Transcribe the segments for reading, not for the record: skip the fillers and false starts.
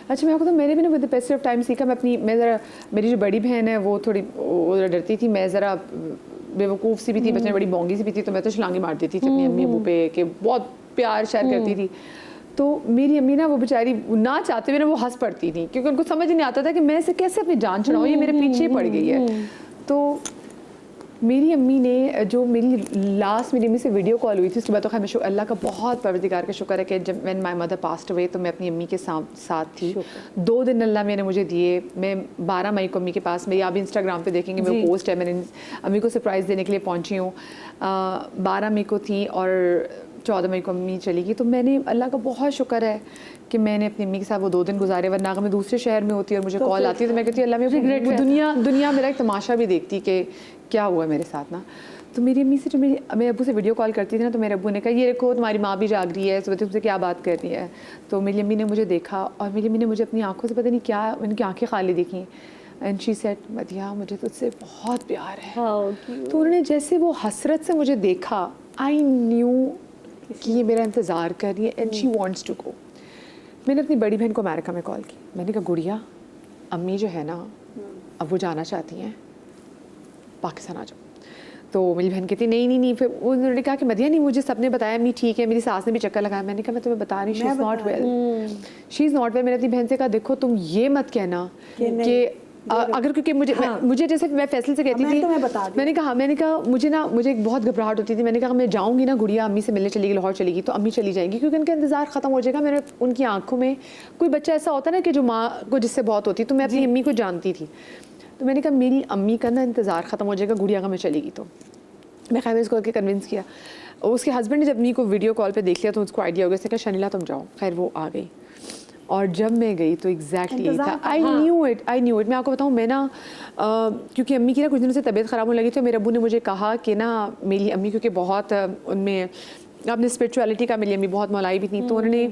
अच्छा मैं आपको तो मैंने भी ना with the passage of time सीखा। मैं ज़रा, मेरी जो बड़ी बहन है वो थोड़ी डरती थी, मैं ज़रा बेवकूफ़ सी भी थी, बचपन बड़ी बोंगी सी भी थी, तो मैं तो छलांगे मार देती थी अपनी अम्मी अबू पे कि बहुत प्यार शायर करती थी। तो मेरी अम्मी ना वो बेचारी ना चाहते हुए ना वो हंस पड़ती थी, क्योंकि उनको समझ नहीं आता था कि मैं इसे कैसे अपनी जान छुड़ाऊँ, ये मेरे पीछे पड़ गई है। तो मेरी अम्मी ने जो मेरी अम्मी से वीडियो कॉल हुई थी, उसके बाद तो खैर अल्लाह का बहुत परवरदिगार का शुक्र है कि जब when my mother passed away तो मैं अपनी अम्मी के साथ थी। 2 दिन अल्लाह मैंने मुझे दिए। मैं 12 मई को अम्मी के पास में, या आप इंस्टाग्राम पे देखेंगे वो पोस्ट है, मैंने अम्मी को सरप्राइज़ देने के लिए पहुँची हूँ। 12 मई को थी और 14 मई को अम्मी चली गई। तो मैंने अल्लाह का बहुत शुक्र है कि मैंने अपनी अम्मी के साथ वो 2 दिन गुजारे, वरना अगर मैं दूसरे शहर में होती और मुझे कॉल आती तो मैं कहती अल्लाह में दुनिया मेरा एक तमाशा भी देखती कि क्या हुआ मेरे साथ ना। तो मेरी अम्मी से जो मैं अब्बू से वीडियो कॉल करती थी ना, तो मेरे अब्बू ने कहा ये देखो तुम्हारी माँ भी जाग रही है, सुबह तुमसे क्या बात कर रही है। तो मेरी अम्मी ने मुझे देखा और मेरी अम्मी ने मुझे अपनी आंखों से पता नहीं क्या, उनकी आंखें खाली देखी एंड शी सेड मदिया मुझे तुझसे बहुत प्यार है। तो उन्होंने जैसे वो हसरत से मुझे देखा, आई न्यू कि ये मेरा इंतज़ार कर रही है and she wants to go. मैंने अपनी बड़ी बहन को अमेरिका में कॉल की, मैंने कहा गुड़िया अम्मी जो है ना अब वो जाना चाहती हैं, पाकिस्तान आ जाओ। तो मेरी बहन कहती नहीं। फिर उन्होंने कहा कि मदिया नहीं, मुझे सबने बताया अम्मी ठीक है, मेरी सास ने भी चक्कर लगाया। मैंने कहा मैं तुम्हें बता रही हूँ शी इज़ नॉट वेल। मैंने अपनी बहन से कहा देखो तुम ये मत कहना कि अगर, क्योंकि मुझे जैसे मैं फैसल से कहती थी, मैंने कहा मुझे एक बहुत घबराहट होती थी। मैंने कहा मैं जाऊँगी ना गुड़िया अम्मी से मिलने चलेगी, लाहौर चलेगी तो अम्मी चली जाएंगी, क्योंकि उनका इंतज़ार ख़त्म हो जाएगा। मैंने उनकी आंखों में, कोई बच्चा ऐसा होता है ना कि जो माँ को जिससे बहुत होती, तो मैं अपनी अम्मी को जानती थी। तो मैंने कहा मेरी अम्मी का ना इंतज़ार ख़त्म हो जाएगा गुड़िया का मैं चलेगी। तो मैं खैर इसको करके कन्विंस किया। उसके हस्बैंड ने जब अम्मी को वीडियो कॉल पे देख लिया तो उसको आइडिया हो गया, उसने कहा शनीला तुम जाओ। खैर वो आ गई और जब मैं गई तो एग्जैक्टली था, आई न्यू इट। मैं आपको बताऊँ, मैं ना क्योंकि अम्मी की ना कुछ दिनों से तबीयत ख़राब होने लगी थी, मेरे अब्बू ने मुझे कहा कि ना मेरी अम्मी क्योंकि बहुत उनमें अपनी स्पिरिचुअलिटी का, मेरी अम्मी बहुत मौलाई भी थी, तो उन्होंने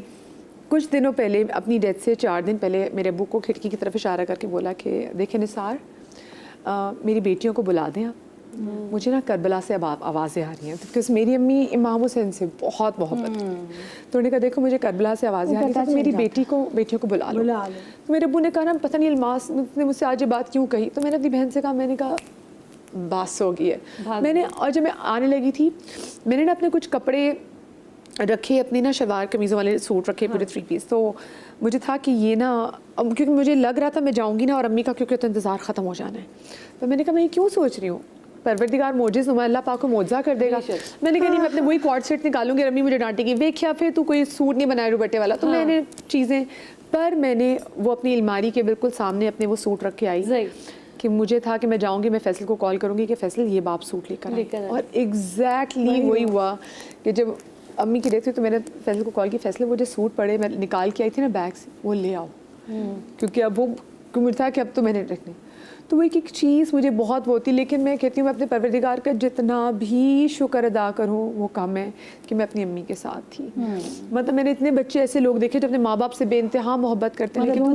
कुछ दिनों पहले अपनी डेथ से 4 दिन पहले मेरे अब्बू को खिड़की की तरफ इशारा करके बोला कि देखें निसार मेरी बेटियों को बुला दें आप, मुझे ना करबला से अब आवाज़ें आ रही हैं, बिकॉज मेरी अम्मी इमाम हुसैन से बहुत मोहब्बत तो उन्होंने कहा देखो मुझे करबला से आवाज़ें आ रही हैं, तो मेरी बेटियों को बुला लो। तो मेरे अब्बू ने कहा ना पता नहीं अलमास ने मुझसे आज ये बात क्यों कही। तो मैंने अपनी बहन से कहा, मैंने कहा बास हो गई है। मैंने, और जब मैं आने लगी थी मैंने ना अपने कुछ कपड़े रखे, अपनी ना शलवार कमीज़ों वाले सूट रखे पूरे 3 पीस। तो मुझे था कि ये ना, क्योंकि मुझे लग रहा था मैं जाऊँगी ना और अम्मी का क्योंकि तो इंतज़ार ख़त्म हो जाना है, तो मैंने कहा मैं क्यों सोच रही हूँ, परवरदिगार मोजिज़ नुमा अल्लाह पाक को मोजा कर देगा। मैंने कहा नहीं मैं अपने वही कॉर्ड सेट निकालूंगी, अम्मी मुझे डांटेगी, वेख्या फिर तू कोई सूट नहीं बनाया दुपट्टे वाला। तो मैंने चीज़ें, पर मैंने वो अपनी अलमारी के बिल्कुल सामने अपने वो सूट रख के आई कि मुझे था कि मैं जाऊंगी, मैं फैसल को कॉल करूंगी कि फैसल ये बाप सूट लेकर आए। और एग्जैक्टली वही हुआ कि जब अम्मी की डेथ हुई तो मैंने फैसल को कॉल की, फैसल वो जो सूट पड़े मैं निकाल के आई थी ना बैग से, वो ले आओ, क्योंकि अब वो मुझे था कि अब तो मैंने रखने। तो वो एक चीज़ मुझे बहुत वो होती, लेकिन मैं कहती हूँ मैं अपने परवरदिगार का जितना भी शुक्र अदा करूँ वो कम है कि मैं अपनी अम्मी के साथ थी। मतलब मैंने इतने बच्चे ऐसे लोग देखे जो अपने माँ बाप से बेइंतहा मोहब्बत करते हैं लेकिन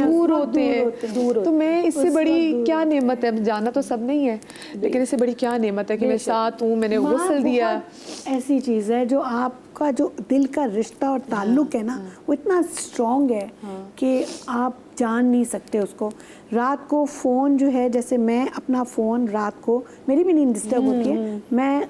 दूर होते हैं। तो मैं इससे बड़ी क्या नेमत है, जाना तो सब नहीं है, लेकिन इससे बड़ी क्या नेमत है कि मैं साथ हूँ, मैंने गुस्ल दिया। ऐसी चीज़ है जो आपका जो दिल का रिश्ता और ताल्लुक़ है ना वो इतना स्ट्रॉन्ग है कि आप जान नहीं सकते उसको। रात को फ़ोन जो है, जैसे मैं अपना फ़ोन रात को, मेरी भी नींद डिस्टर्ब होती है, मैं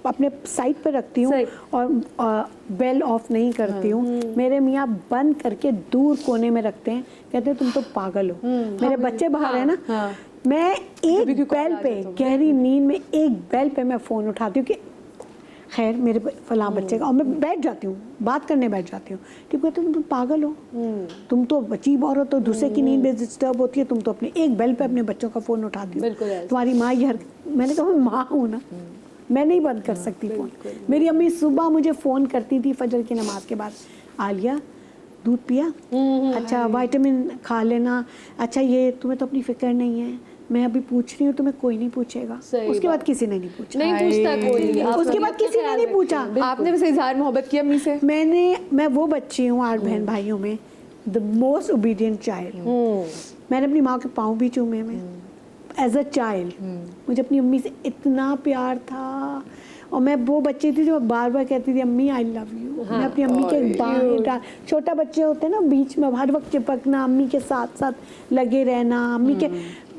अपने साइड पर रखती हूँ और बेल ऑफ नहीं करती हूँ। मेरे मियाँ बंद करके दूर कोने में रखते हैं, कहते हैं तुम तो पागल हो। मेरे बच्चे बाहर है ना, मैं एक बेल पे, गहरी नींद में एक बेल पे मैं फ़ोन उठाती हूँ कि खैर मेरे फलां बच्चे का, और मैं बैठ जाती हूँ, बात करने बैठ जाती हूँ। ठीक है, तुम पागल हो, तुम तो अजीब औरत हो, दूसरे की नींद में डिस्टर्ब होती है, तुम तो अपने एक बेल पे अपने बच्चों का फ़ोन उठाती हो। तुम्हारी माँ ये मैंने कहा मैं माँ हूँ ना, मैं नहीं बंद कर सकती फ़ोन। मेरी अम्मी सुबह मुझे फ़ोन करती थी फजर की नमाज के बाद, आलिया दूध पिया, अच्छा विटामिन खा लेना, अच्छा ये तुम्हें तो अपनी फ़िक्र नहीं है, मैं अभी पूछ रही हूँ तुम्हें कोई नहीं पूछेगा। उसके बाद किसी ने नहीं पूछा, नहीं पूछता कोई, उसके बाद किसी ने नहीं पूछा। आपने वैसे इजहार मोहब्बत किया अम्मी से? मैं वो बच्ची हूँ 8 बहन भाइयों में द मोस्ट ओबीडियंट चाइल्ड। मैंने अपनी माँ के पाँव भी चूमे में एज अ चाइल्ड। मुझे अपनी अम्मी से इतना प्यार था और मैं वो बच्ची थी जो बार बार कहती थी अम्मी आई लव यू। मैं अपनी अम्मी के बाहर, छोटा बच्चे होते हैं ना बीच में हर वक्त चिपकना, अम्मी के साथ साथ लगे रहना, अम्मी के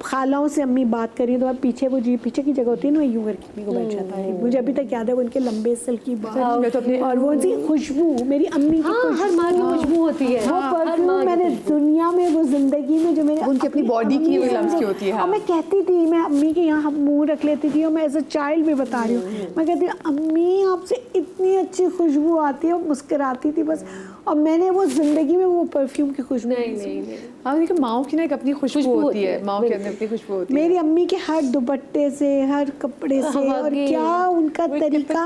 खालाओं से अम्मी बात करी तो पीछे वो जी पीछे की जगह होती है ना, यूं करके अम्मी को बैठ जाता है। मुझे अभी तक याद है वो उनके लंबे सिल की बाल और वो उनकी खुशबू, मेरी अम्मी की खुशबू, हर माँ की खुशबू होती है, वो परफ्यूम मैंने दुनिया में, वो जिंदगी में जो मेरे उनकी अपनी बॉडी की वो लम्स की होती है। और मैं कहती थी, मैं अम्मी के यहाँ मुंह रख लेती थी और मैं एज अ चाइल्ड भी बता रही हूँ, मैं कहती अम्मी आपसे इतनी अच्छी खुशबू आती है, और मुस्कुराती थी बस। और मैंने वो जिंदगी में वो परफ्यूम की खुशबू नहीं हाँ, देखिए माओ की ना एक अपनी खुशबू होती है, माओ के अंदर अपनी खुशबू होती है। मेरी अम्मी के हर दुपट्टे से, हर कपड़े से, और क्या उनका तरीका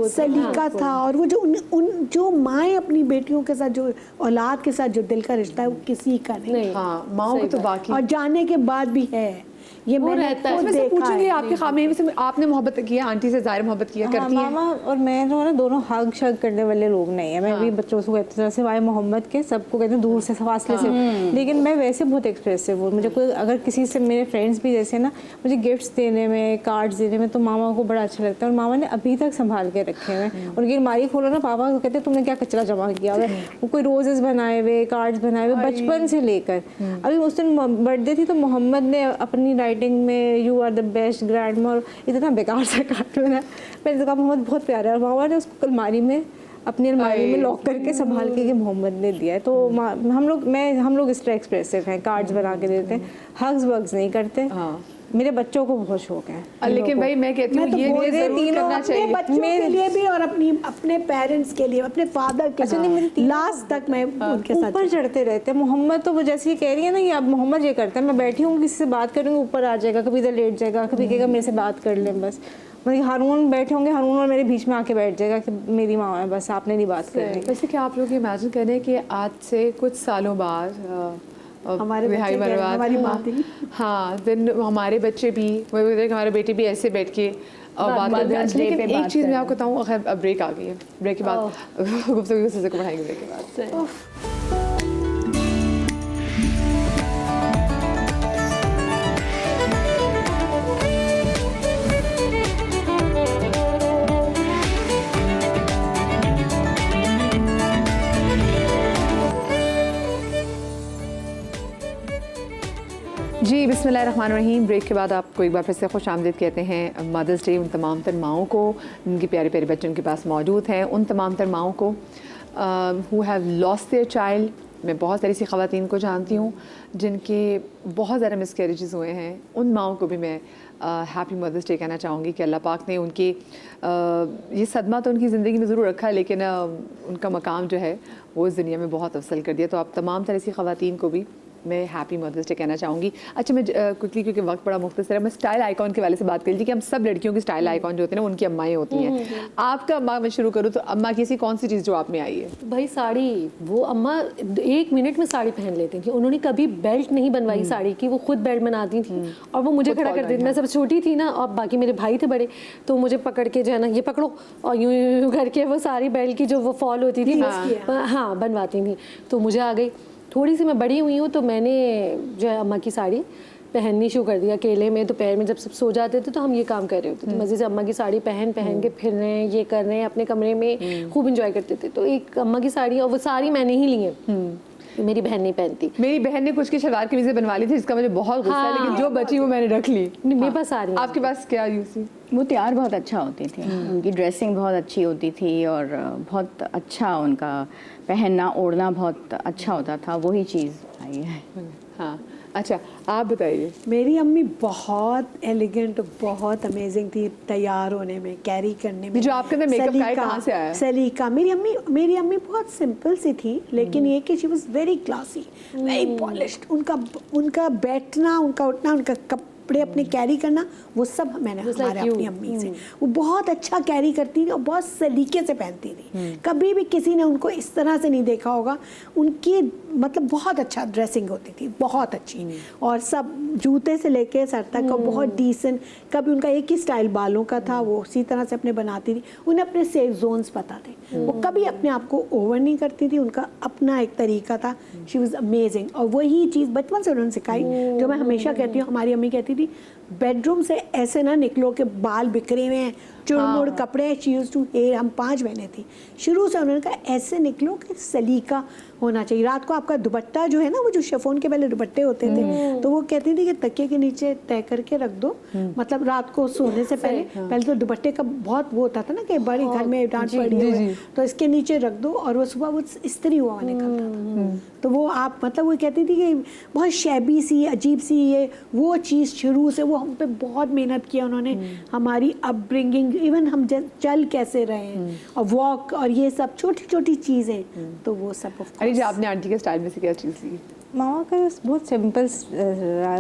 सलीका था। और वो जो उन जो माएँ अपनी बेटियों के साथ, जो औलाद के साथ जो दिल का रिश्ता है वो किसी का नहीं। हाँ, माओ को तो बाकी, और जाने के बाद भी है ये, मैंने रहता है। खुद वैसे देखा पूछूंगी है। आपके खामे में से आपने मोहब्बत की है, आंटी से ज़ाहिर मोहब्बत किया करती है? मामा और मैं जो है ना दोनों हग शग करने वाले लोग नहीं है। मैं भी बच्चों को कहती हूँ सिवाय मोहम्मद के सबको कहते हैं दूर से फासले से, लेकिन मैं वैसे बहुत एक्सप्रेसिव हूँ। मुझे कोई अगर किसी से, मेरे फ्रेंड्स भी जैसे ना मुझे गिफ्ट्स देने में, कार्ड्स देने में, तो मामा को बड़ा अच्छा लगता है। और मामा ने अभी तक संभाल के रखे हुए। उनकी अलमारी खोलो ना, पापा को कहते हैं तुमने क्या कचरा जमा किया हुआ है। वो कोई रोजेस बनाए हुए, कार्ड्स बनाए हुए बचपन से लेकर। अभी उस दिन बर्थडे थी तो मोहम्मद ने अपनी राइटिंग में you are the best grand mom, इतना बेकार सा कार्ड बनाया। मैंने तो कहा मोहम्मद बहुत प्यारा है, और मामा ने उसको अलमारी में, अपनी अलमारी में लॉक करके संभाल के मोहम्मद ने दिया है। तो हम लोग इस तरह एक्सप्रेसिव हैं, कार्ड्स बना के देते हैं, हग्स वग्स नहीं करते। मेरे बच्चों को बहुत शौक है। लेकिन भाई मैं कहती हूँ ये जरूर करना चाहिए बच्चों के लिए भी और अपने पेरेंट्स के लिए, अपने फादर के लिए। लास्ट तक मैं उनके साथ ऊपर चढ़ते रहते हैं। मोहम्मद तो वो जैसे ये कह रही है ना, ये अब मोहम्मद ये करता है, मैं बैठी हूँ किसी से बात करूँगी ऊपर आ जाएगा, कभी इधर लेट जाएगा, कभी कहेगा मेरे से बात कर लें बस। मतलब हारून बैठे होंगे, हारून और मेरे बीच में आके बैठ जाएगा कि मेरी माँ है बस, आपने नहीं बात करनी। वैसे क्या आप लोग इमेजिन करें कि आज से कुछ सालों बाद हमारी माँ थी, हाँ, दिन हमारे बच्चे भी, हमारे बेटे भी ऐसे बैठ के बात करते हैं। अच्छा, लेकिन एक चीज़ मैं आपको बताऊँ, खैर अब ब्रेक आ गई है, ब्रेक के बाद गुफ्तगू के सिलसिले को बढ़ाएंगे ब्रेक के बाद। जी बिस्मिल्लाहिर्रहमानिर्रहीम। ब्रेक के बाद आपको एक बार फिर से खुश आमदीद कहते हैं। मदर्स डे उन तमाम तर माओं को, उनके प्यारे प्यारे बच्चे उनके पास मौजूद हैं, उन तमाम तर माओं को who have lost their child. मैं बहुत सारी सी ख़वातीन को जानती हूँ जिनके बहुत ज़्यादा मिसकैरेजेस हुए हैं। उन माओं को भी मैं हैप्पी मदर्स डे कहना चाहूँगी कि अल्लाह पाक ने उनकी ये सदमा तो उनकी ज़िंदगी में ज़रूर रखा, लेकिन उनका मकाम जो है वो इस दुनिया में बहुत अफसल कर दिया। तो आप तमाम तरह सी ख़वातीन को भी मैं हैप्पी मदर्स डे कहना चाहूँगी। अच्छा, मैं क्विकली, क्योंकि वक्त बड़ा मुख्तसर है, मैं स्टाइल आइकॉन के वाले से बात कर लीजिए कि हम सब लड़कियों की स्टाइल आइकॉन जो होते हैं ना, उनकी अम्माएँ होती हैं। आपका अम्मा मैं शुरू करूँ तो अम्मा की ऐसी कौन सी चीज़ जो आप में आई है? भाई साड़ी। वो अम्मा 1 मिनट में साड़ी पहन लेती थी। उन्होंने कभी बेल्ट नहीं बनवाई साड़ी की, वो खुद बेल्ट बनाती थी और वो मुझे खड़ा कर देती। मैं सब छोटी थी ना, और बाकी मेरे भाई थे बड़े, तो मुझे पकड़ के जो है ना, ये पकड़ो, और यूं यूं करके वो सारी बेल्ट की जो वो फॉल होती थी, हाँ बनवाती थी। तो मुझे आ गई। थोड़ी सी मैं बड़ी हुई हूँ तो मैंने जो है अम्मा की साड़ी पहननी शुरू कर दिया। अकेले में दोपहर में जब सब सो जाते थे तो हम ये काम कर रहे होते थे, मज़े से अम्मा की साड़ी पहन के फिर रहे हैं, ये कर रहे हैं, अपने कमरे में खूब इंजॉय करते थे। तो एक अम्मा की साड़ी, और वो साड़ी मैंने ही ली है, मेरी बहन नहीं पहनती। मेरी बहन ने कुछ की शलवार कमीज़ें बनवा ली थी, जिसका मुझे बहुत गुस्सा है, लेकिन जो बची वो मैंने रख ली। मेरे पास साड़ी। आपके पास क्या यूसी? वो तैयार बहुत अच्छा होती थी, उनकी ड्रेसिंग बहुत अच्छी होती थी और बहुत अच्छा उनका पहनना ओढ़ना बहुत अच्छा होता था। वही चीज़ आई है। हाँ, अच्छा आप बताइए। मेरी अम्मी बहुत एलिगेंट, बहुत अमेजिंग थी तैयार होने में, कैरी करने में। जो आपके अंदर मेकअप का कहाँ से आया? सलीका। मेरी अम्मी बहुत सिंपल सी थी, लेकिन ये कि she was very classy, very polished. उनका बैठना, उनका उठना, उनका कपड़े अपने कैरी करना, वो सब मैंने हमारे अपनी अम्मी से। वो बहुत अच्छा कैरी करती थी और बहुत सलीके से पहनती थी। कभी भी किसी ने उनको इस तरह से नहीं देखा होगा। उनकी मतलब बहुत अच्छा ड्रेसिंग होती थी, बहुत अच्छी, और सब जूते से लेके सर तक और बहुत डिसेंट। कभी उनका एक ही स्टाइल बालों का था, वो उसी तरह से अपने बनाती थी। उन्हें अपने सेफ जोन्स पता थे, वो कभी अपने आप को ओवर नहीं करती थी। उनका अपना एक तरीका था। She was amazing. और वही चीज़ बचपन से उन्होंने सिखाई, जो मैं हमेशा कहती हूँ। हमारी अम्मी कहती थी बेडरूम से ऐसे ना निकलो कि बाल बिखरे हुए हैं, चुड़मुड़ कपड़े, शी यूज्ड टू हेयर, हम 5 बहनें थी, शुरू से उन्होंने कहा ऐसे निकलो कि सलीका होना चाहिए। रात को आपका दुपट्टा जो है ना, वो जो शिफॉन के पहले दुपट्टे होते थे, तो वो कहती थी कि तकिए के नीचे तय करके रख दो, मतलब रात को सोने से पहले तो दुपट्टे का बहुत वो होता था ना कि बड़े घर में डांट पड़ी है, तो इसके नीचे रख दो और वो सुबह वो इस्त्री हुआ निकलता। तो वो आप मतलब वो कहती थी कि बहुत शैबी सी अजीब सी ये वो चीज़ शुरू से वो हम पे बहुत मेहनत किया उन्होंने, हमारी अपब्रिंगिंग, इवन हम चल कैसे रहे हैं और वॉक और ये सब छोटी छोटी चीज़ें, तो वो सब। अरे जी, आपने आंटी के स्टाइल में से क्या चीज़ सीखी? मामा का बहुत सिंपल,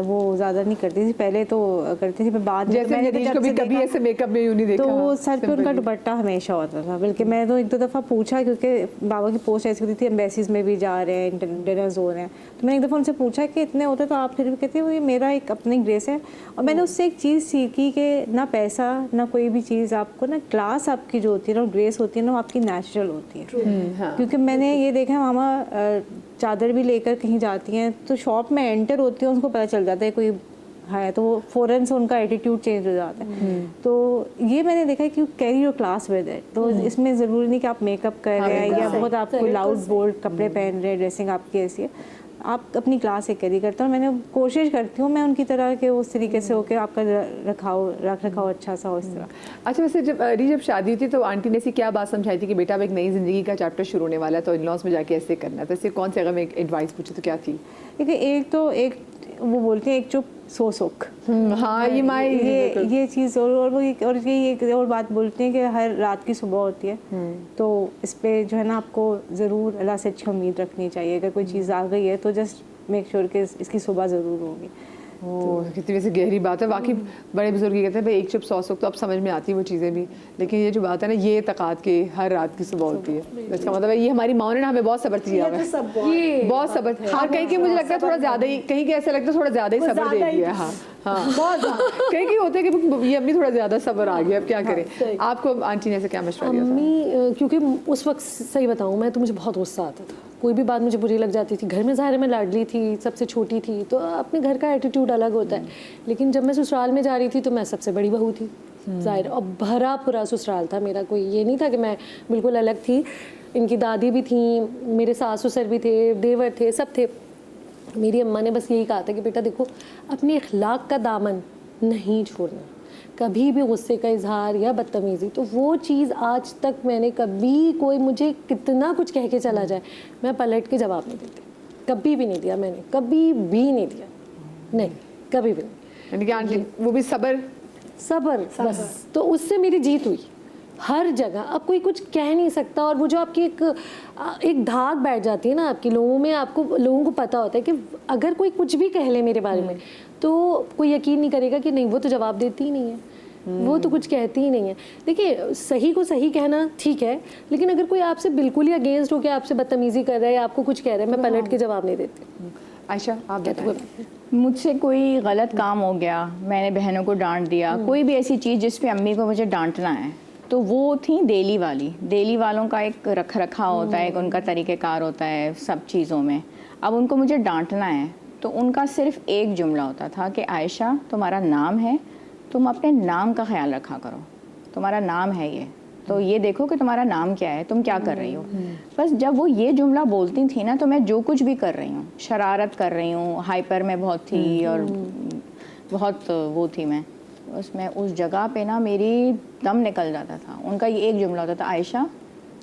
वो ज़्यादा नहीं करती थी, पहले तो करती थी, पर बाद में जैसे मैंने कभी ऐसे मेकअप में यूँ नहीं देखा, तो सर पे उनका दुपट्टा हमेशा होता था। बल्कि मैं तो 1-2 दफ़ा पूछा, क्योंकि बाबा की पोस्ट ऐसी होती थी एम्बेसीज में भी जा रहे हैं, डिनर्स हो रहे हैं, तो मैंने एक दफ़ा उनसे पूछा कि इतने होते तो आप फिर भी कहते वो ये मेरा एक अपनी ग्रेस है। और मैंने उससे एक चीज़ सीखी कि ना पैसा ना कोई भी चीज़ आपको, ना क्लास आपकी जो होती है ना ग्रेस होती है ना, वो आपकी नेचुरल होती है। क्योंकि मैंने ये देखा है मामा चादर भी लेकर कहीं जाती हैं तो शॉप में एंटर होती है, उनको पता चल जाता है कोई है, तो वो फ़ौरन से उनका एटीट्यूड चेंज हो जाता है। तो ये मैंने देखा है कि carry your class with it, तो इसमें ज़रूरी नहीं कि आप मेकअप कर रहे हैं या बहुत आपको लाउड बोल्ड कपड़े पहन रहे हैं, ड्रेसिंग आपकी ऐसी है, आप अपनी क्लास से कैरी करते हो। मैंने कोशिश करती हूँ मैं उनकी तरह के उस तरीके से होकर आपका रख रखाव अच्छा सा हो इस तरह। अच्छा, वैसे जब शादी थी तो आंटी ने ऐसी क्या बात समझाई थी कि बेटा अब एक नई ज़िंदगी का चैप्टर शुरू होने वाला है, तो इन लॉज में जाके ऐसे करना है, तो इससे कौन से अगर मैं एक एडवाइस पूछूँ तो क्या थी? देखिए, एक वो बोलते हैं एक चुप सो सुख, हाँ ये चीज़, और वो और ये एक और बात बोलते हैं कि हर रात की सुबह होती है, तो इस पे जो है ना आपको ज़रूर अल्लाह से अच्छी उम्मीद रखनी चाहिए। अगर कोई चीज़ आ गई है तो जस्ट मेक श्योर कि इसकी सुबह ज़रूर होगी। ओह, कितनी वैसे गहरी बात है। बाकी बड़े बुजुर्ग ये कहते हैं भाई एक चुप 100 सुख, तो अब समझ में आती है वो चीज़ें भी, लेकिन ये जो बात है ना, ये तकात के हर रात की सुबह होती है, इसका मतलब है ये हमारी माँ ने ना हमें बहुत सब्र दिया है, बहुत सब्र। और कहीं के मुझे लगता है थोड़ा ज़्यादा ही, कहीं के ऐसा लगता है थोड़ा ज़्यादा ही सब्र दे दिया। हाँ हाँ, बहुत कहीं के होते हैं कि ये अम्मी थोड़ा ज़्यादा सब्र आ गया, अब क्या करें। आपको आंटी ने ऐसे क्या मशवरा दिया? अम्मी, क्योंकि उस वक्त सही बताऊँ मैं तो मुझे बहुत गुस्सा आता था, कोई भी बात मुझे बुरी लग जाती थी। घर में ज़ाहिर है मैं लाडली थी, सबसे छोटी थी, तो अपने घर का एटीट्यूड अलग होता है, लेकिन जब मैं ससुराल में जा रही थी तो मैं सबसे बड़ी बहू थी ज़ाहिर, और भरा पूरा ससुराल था मेरा, कोई ये नहीं था कि मैं बिल्कुल अलग थी। इनकी दादी भी थी, मेरे सास ससुर भी थे, देवर थे, सब थे। मेरी अम्मा ने बस यही कहा था कि बेटा देखो, अपने अखलाक का दामन नहीं छोड़ना, कभी भी गुस्से का इजहार या बदतमीज़ी, तो वो चीज़ आज तक मैंने कभी, कोई मुझे कितना कुछ कह के चला जाए, मैं पलट के जवाब नहीं देती, कभी भी नहीं दिया मैंने, कभी भी नहीं दिया, नहीं कभी भी नहीं। यानी कि आंटी वो भी सब्र बस, तो उससे मेरी जीत हुई हर जगह। अब कोई कुछ कह नहीं सकता, और वो जो आपकी एक धाक बैठ जाती है ना आपकी लोगों में, लोगों को पता होता है कि अगर कोई कुछ भी कह ले मेरे बारे में तो कोई यकीन नहीं करेगा कि नहीं वो तो जवाब देती ही नहीं है, वो तो कुछ कहती ही नहीं है। देखिए, सही को सही कहना ठीक है, लेकिन अगर कोई आपसे बिल्कुल ही अगेंस्ट हो के आपसे बदतमीजी कर रहा है या आपको कुछ कह रहा है, मैं पलट के जवाब नहीं देती। आयशा, आप बताएं। मुझसे कोई गलत काम हो गया, मैंने बहनों को डांट दिया, कोई भी ऐसी चीज़ जिस पे अम्मी को मुझे डांटना है, तो वो थी डेली वालों का एक रख रखाव होता है, एक उनका तरीक़ेकार होता है सब चीज़ों में। अब उनको मुझे डांटना है तो उनका सिर्फ एक जुमला होता था कि आयशा तुम्हारा नाम है, तुम अपने नाम का ख्याल रखा करो, तुम्हारा नाम है ये, तो ये देखो कि तुम्हारा नाम क्या है, तुम क्या कर रही हो। बस जब वो ये जुमला बोलती थी ना, तो मैं जो कुछ भी कर रही हूँ, शरारत कर रही हूँ, हाइपर में बहुत थी और बहुत वो थी मैं, उसमें उस जगह पे ना मेरी दम निकल जाता था। उनका ये एक जुमला होता था, आयशा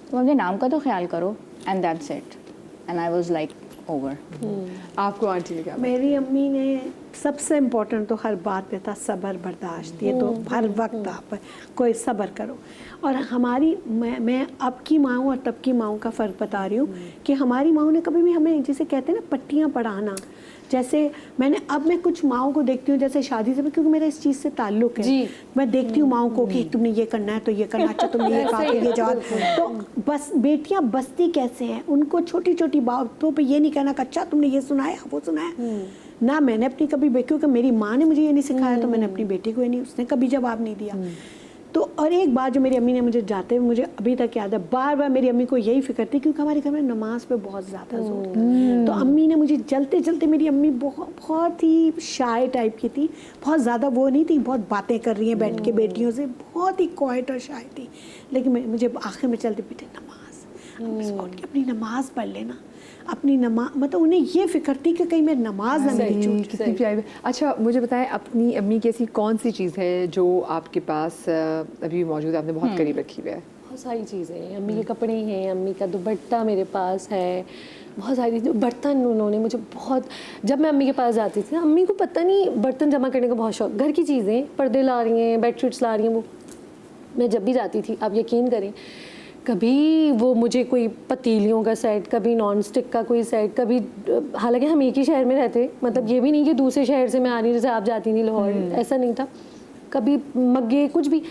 तुम अपने नाम का तो ख्याल करो, and that's it, and I was like over. आपको आंटी ने क्या? मेरी अम्मी ने सबसे इम्पोर्टेंट तो हर बात पे था सब्र बर्दाश्त, ये तो हर वक्त आप कोई सब्र करो। और हमारी मैं अब की माँ और तब की माँओं का फ़र्क बता रही हूँ कि हमारी माँओं ने कभी भी हमें, जिसे कहते हैं ना पट्टियाँ पढ़ाना, जैसे मैं कुछ माँओं को देखती हूँ, जैसे शादी से, क्योंकि मेरा इस चीज़ से ताल्लुक़ है, मैं देखती हूँ माँओं को कि तुमने ये करना है तो ये करना, अच्छा तुमने ये कहा तो ये जवाब, तो बस बेटियाँ बसती कैसे हैं, उनको छोटी छोटी बातों पे ये नहीं कहना कि अच्छा तुमने ये सुनाया वो सुनाया ना। मैंने अपनी कभी, क्योंकि मेरी माँ ने मुझे ये नहीं सिखाया, तो मैंने अपनी बेटी को ये नहीं, उसने कभी जवाब नहीं दिया। तो और एक बात जो मेरी अम्मी ने मुझे जाते हुए मुझे अभी तक याद है, बार बार मेरी अम्मी को यही फिक्र थी, क्योंकि हमारे घर में नमाज पे बहुत ज़्यादा जोर था। तो अम्मी ने मुझे चलते चलते, मेरी अम्मी बहुत ही शाय टाइप की थी, बहुत ज़्यादा वो नहीं थी, बहुत बातें कर रही हैं बैठ के बेटियों से, बहुत ही क्वाइट और शाय थी। लेकिन मुझे आखिर में चलते पीछे नमाज, उठ के अपनी नमाज पढ़ लेना, अपनी नमाज, मतलब उन्हें ये फिक्र थी कि कहीं मैं नमाज ना मेरी छूट। कितनी प्यारी। अच्छा मुझे बताएं, अपनी अम्मी की ऐसी कौन सी चीज़ है जो आपके पास अभी भी मौजूद है, आपने बहुत करीब रखी हुई है? बहुत सारी चीज़ें हैं। अम्मी के कपड़े हैं, अम्मी का दुपट्टा मेरे पास है, बहुत सारी बर्तन उन्होंने मुझे बहुत, जब मैं अम्मी के पास जाती थी, अम्मी को पता नहीं बर्तन जमा करने का बहुत शौक, घर की चीज़ें, पर्दे ला रही हैं, बेडशीट्स ला रही हैं, वो मैं जब भी जाती थी, आप यकीन करें, कभी वो मुझे कोई पतीलियों का सेट, कभी नॉन स्टिक का कोई सेट, कभी, हालांकि हम एक ही शहर में रहते, मतलब ये भी नहीं कि दूसरे शहर से मैं आ रही जैसे आप जाती नहीं लाहौर, ऐसा नहीं था। कभी मग्गे, कुछ भी।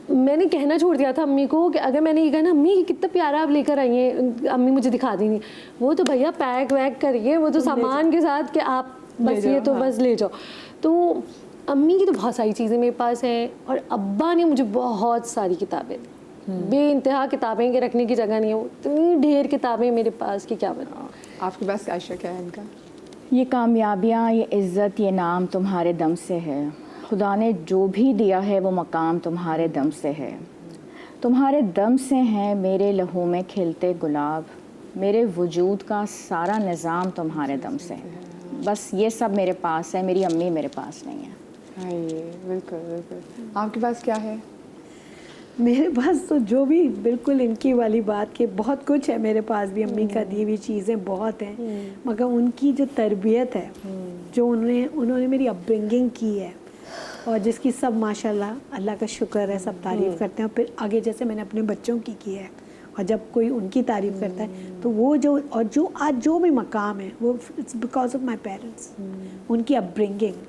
मैंने कहना छोड़ दिया था अम्मी को कि अगर मैंने ये कहा ना, अम्मी कितना प्यारा आप लेकर आई हैं, अम्मी मुझे दिखा दी नहीं, वो तो भैया पैक वैक करिए, वो तो सामान के साथ कि आप बस ये तो बस ले जाओ। तो अम्मी की तो बहुत सारी चीज़ें मेरे पास हैं, और अब्बा ने मुझे बहुत सारी किताबें दी, बेइंतहा किताबें के रखने की जगह नहीं है, इतनी ढेर किताबें मेरे पास कि क्या बताऊं। आपके पास आयशा क्या है इनका? ये कामयाबियाँ, ये इज़्ज़त, ये नाम तुम्हारे दम से है। खुदा ने जो भी दिया है वो मकाम तुम्हारे दम से है। तुम्हारे दम से हैं मेरे लहू में खिलते गुलाब, मेरे वजूद का सारा निज़ाम तुम्हारे दम से है। बस ये सब मेरे पास है, मेरी अम्मी मेरे पास नहीं है। हाँ, ये बिल्कुल बिल्कुल। आपके पास क्या है? मेरे पास तो जो भी, बिल्कुल इनकी वाली बात के बहुत कुछ है मेरे पास भी, अम्मी का दी हुई चीज़ें बहुत हैं, मगर उनकी जो तरबियत है, जो उन्होंने मेरी अपब्रिंगिंग की है, और जिसकी सब माशाल्लाह अल्लाह का शुक्र है, सब तारीफ़ करते हैं। और फिर आगे जैसे मैंने अपने बच्चों की है, और जब कोई उनकी तारीफ़ करता है तो वो जो, और जो आज जो भी मकाम है, वो it's because of my parents, उनकी अपब्रिंगिंग।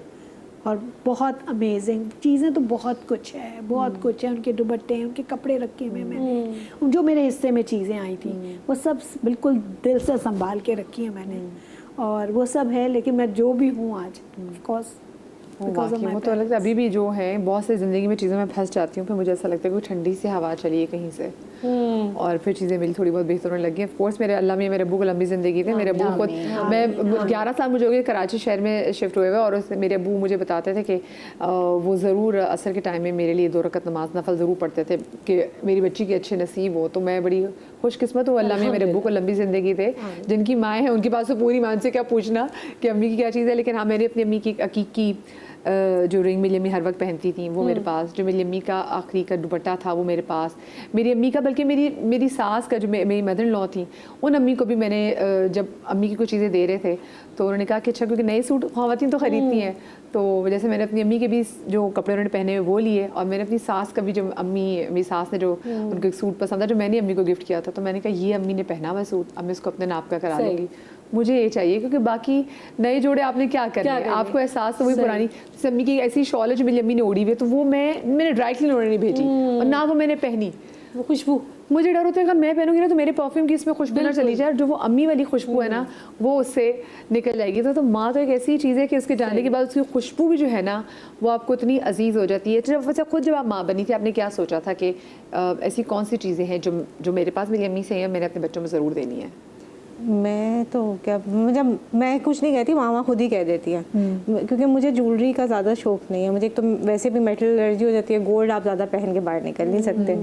और बहुत अमेजिंग चीज़ें तो बहुत कुछ है, बहुत कुछ है। उनके दुपट्टे हैं, उनके कपड़े रखे हुए मैंने, जो मेरे हिस्से में चीज़ें आई थी वो सब बिल्कुल दिल से संभाल के रखी हैं मैंने, और वो सब है। लेकिन मैं जो भी हूँ आज, ऑफ कोर्स वो तो लगता है अभी भी जो है, बहुत से ज़िंदगी में चीज़ों में फंस जाती हूँ, फिर मुझे ऐसा लगता है कि ठंडी सी हवा चली है कहीं से, और फिर चीज़ें मेरी थोड़ी बहुत बेहतर होने लगी। ऑफ कोर्स मेरे अल्लाह में मेरे अब्बू को लंबी ज़िंदगी थी। मेरे अब्बू खुद, मैं 11 साल मुझे हो गए कराची शहर में शिफ्ट हुए हुए, और मेरे अब्बू मुझे बताते थे कि वो ज़रूर असर के टाइम में मेरे लिए 2 रकत नमाज नफल ज़रूर पढ़ते थे कि मेरी बच्ची के अच्छे नसीब हो। तो मैं बड़ी खुशकिस्मत हूँ अल्लाह में, मेरे अब्बू को लंबी ज़िंदगी थे। जिनकी माएँ हैं उनके पास तो पूरी मान से क्या पूछना कि अम्मी की क्या चीज़ है। लेकिन हाँ, मैंने अपनी अम्मी की अकीकी जो रिंग मेरी अम्मी हर वक्त पहनती थी वो मेरे पास, जो मेरी अम्मी का आखिरी का दुपट्टा था वो मेरे पास, मेरी अम्मी का, बल्कि मेरी सास का, जो मेरी मदर इन लॉ थी, उन अम्मी को भी मैंने, जब अम्मी की कुछ चीज़ें दे रहे थे तो उन्होंने कहा कि अच्छा, क्योंकि नए सूट ख़वातीन तो ख़रीदती हैं, तो जैसे मैंने अपनी अम्मी के भी जो कपड़े उन्होंने पहने हुए वो लिए, और मैंने अपनी सास का भी, जो मेरी सास ने जो उनको एक सूट पसंद था जो मैंने अम्मी को गिफ्ट किया था, तो मैंने कहा ये अम्मी ने पहना हुआ सूट, अब मैं इसको अपने नाप का करा लूँगी, मुझे ये चाहिए, क्योंकि बाकी नए जोड़े आपने क्या करने हैं, आपको एहसास तो वही पुरानी। जैसे अम्मी की ऐसी शॉल है जो मेरी अम्मी ने ओढ़ी हुई है, तो वो मैंने ड्राई क्लीन उन्होंने नहीं भेजी, और ना वो मैंने पहनी। वो खुशबू, मुझे डर होता है अगर मैं पहनूंगी ना तो मेरे परफ्यूम की इसमें खुशबू ना चली जाए, जो वो अम्मी वाली खुशबू है ना वो उससे निकल जाएगी। तो माँ तो एक ऐसी चीज़ है कि उसके जाने के बाद उसकी खुशबू भी जो है ना वो आपको इतनी अजीज़ हो जाती है। जब खुद जब आप माँ बनी थी, आपने क्या सोचा था कि ऐसी कौन सी चीज़ें हैं जो मेरे पास मेरी अम्मी से हैं, मैंने अपने बच्चों में ज़रूर देनी है? मैं तो क्या, जब मैं कुछ नहीं कहती, मामा खुद ही कह देती है, क्योंकि मुझे ज्वेलरी का ज़्यादा शौक नहीं है। मुझे एक तो वैसे भी मेटल एलर्जी हो जाती है, गोल्ड आप ज़्यादा पहन के बाहर निकल नहीं सकते।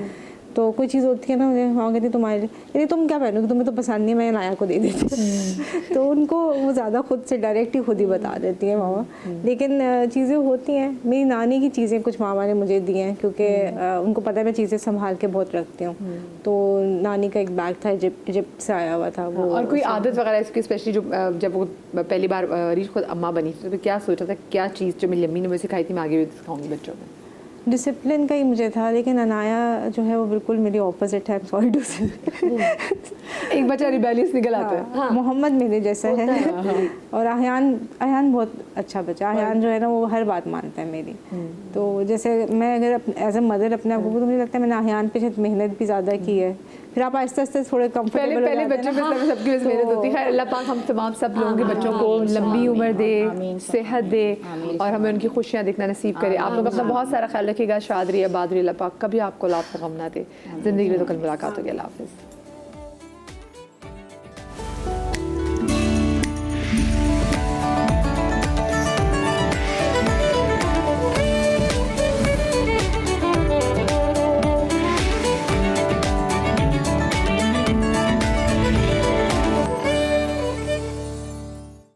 तो कोई चीज़ होती है ना, मुझे माँ कहती तुम्हारे लिए, यदि तुम क्या पहनोगे, तुम्हें तो पसंद नहीं, मैं नाया को दे देती तो उनको वो ज़्यादा खुद से डायरेक्ट ही खुद ही बता देती है मामा। लेकिन चीज़ें होती हैं, मेरी नानी की चीज़ें कुछ मामा ने मुझे दी हैं, क्योंकि उनको पता है मैं चीज़ें संभाल के बहुत रखती हूँ। तो नानी का एक बैग था, इजिप्ट से आया हुआ था वो। और कोई आदत वगैरह इसकी, स्पेशली जो जब वो पहली बार रीच खुद अम्मा बनी थी, तो क्या सोचा था, क्या चीज़ जो मेरी अम्मी ने मुझे सिखाई थी मैं आगे भी सिखाऊंगी बच्चों में? डिसिप्लिन का ही मुझे था, लेकिन अनाया जो है वो बिल्कुल मेरी ऑपोजिट है। सॉरी टू से एक बच्चा रिबेलियस निकल आता है। हाँ, मोहम्मद मेरे जैसा है। और अहान बहुत अच्छा बच्चा। अहान जो है ना वो हर बात मानता है मेरी। तो जैसे मैं अगर एज ए मदर अपने आप को, तो मुझे लगता है मैंने अहान पे शायद मेहनत भी ज़्यादा की है। फिर आप आहिस्ते आहिस्ते थोड़े कंफर्टेबल पहले बच्चों के समय सबकी वजह मेहनत होती है। अल्लाह पाक हम तमाम सब लोगों के बच्चों को लंबी उम्र दे, सेहत दे और हमें उनकी खुशियाँ देखना नसीब करे। आप लोग अपना बहुत सारा ख्याल रखिएगा। शाद रही, आबाद रही, अल्लाह पाक कभी आपको लाभ गम ना दे। ज़िंदगी में तो कल मुलाकात होगी। अल्लाह हाफ़िज़।